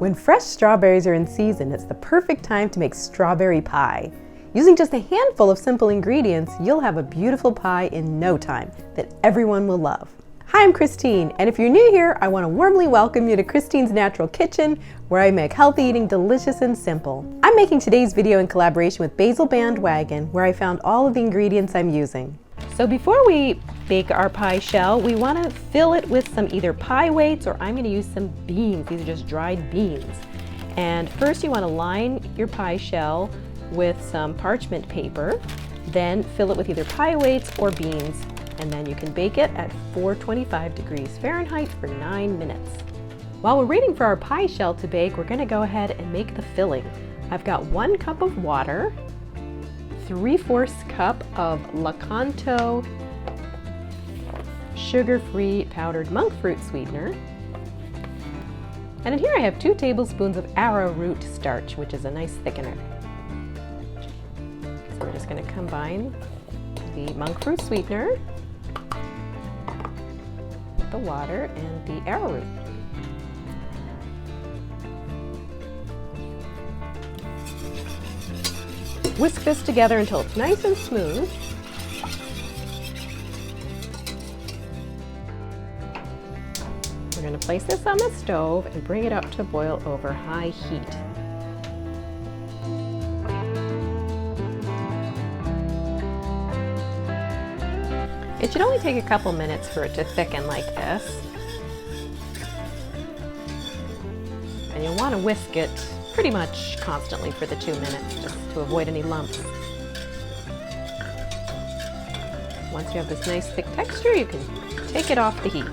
When fresh strawberries are in season, it's the perfect time to make strawberry pie. Using just a handful of simple ingredients, you'll have a beautiful pie in no time that everyone will love. Hi, I'm Christine, and if you're new here, I want to warmly welcome you to Christine's Natural Kitchen, where I make healthy eating delicious and simple. I'm making today's video in collaboration with Basil Bandwagon, where I found all of the ingredients I'm using. So before we bake our pie shell, we want to fill it with some either pie weights, or I'm going to use some beans. These are just dried beans. And first you want to line your pie shell with some parchment paper, then fill it with either pie weights or beans, and then you can bake it at 425 degrees Fahrenheit for 9 minutes. While we're waiting for our pie shell to bake, we're going to go ahead and make the filling. I've got 1 cup of water, 3/4 cup of Lakanto sugar-free powdered monk fruit sweetener, and in here I have 2 tablespoons of arrowroot starch, which is a nice thickener. So we're just going to combine the monk fruit sweetener, the water, and the arrowroot. Whisk this together until it's nice and smooth. We're going to place this on the stove and bring it up to boil over high heat. It should only take a couple minutes for it to thicken like this. And you'll want to whisk it pretty much constantly for the 2 minutes, just to avoid any lumps. Once you have this nice thick texture, you can take it off the heat.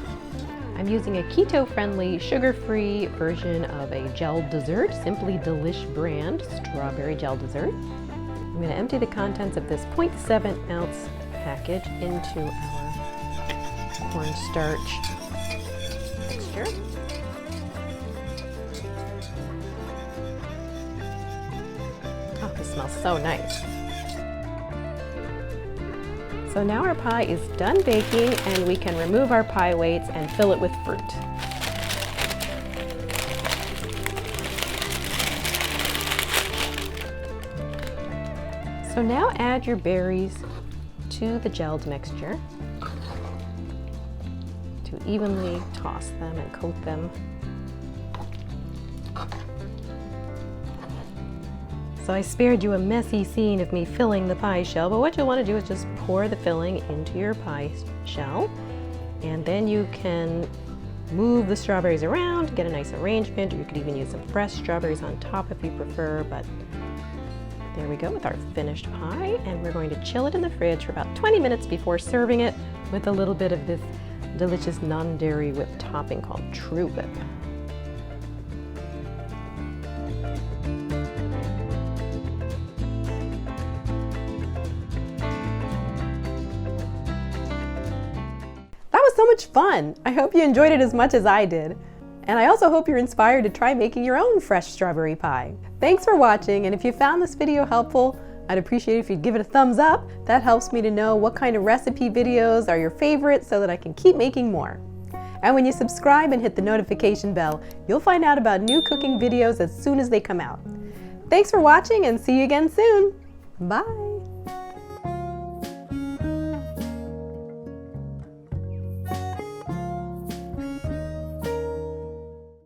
I'm using a keto-friendly, sugar-free version of a gel dessert, Simply Delish brand strawberry gel dessert. I'm going to empty the contents of this 0.7 ounce package into our cornstarch mixture. Oh, this smells so nice. So now our pie is done baking, and we can remove our pie weights and fill it with fruit. So now add your berries to the gelled mixture to evenly toss them and coat them. So I spared you a messy scene of me filling the pie shell, but what you'll want to do is just pour the filling into your pie shell, and then you can move the strawberries around, get a nice arrangement, or you could even use some fresh strawberries on top if you prefer. But there we go with our finished pie, and we're going to chill it in the fridge for about 20 minutes before serving it with a little bit of this delicious non-dairy whipped topping called True Whip. That was so much fun! I hope you enjoyed it as much as I did. And I also hope you're inspired to try making your own fresh strawberry pie. Thanks for watching, and if you found this video helpful, I'd appreciate it if you'd give it a thumbs up. That helps me to know what kind of recipe videos are your favorites so that I can keep making more. And when you subscribe and hit the notification bell, you'll find out about new cooking videos as soon as they come out. Thanks for watching, and see you again soon. Bye!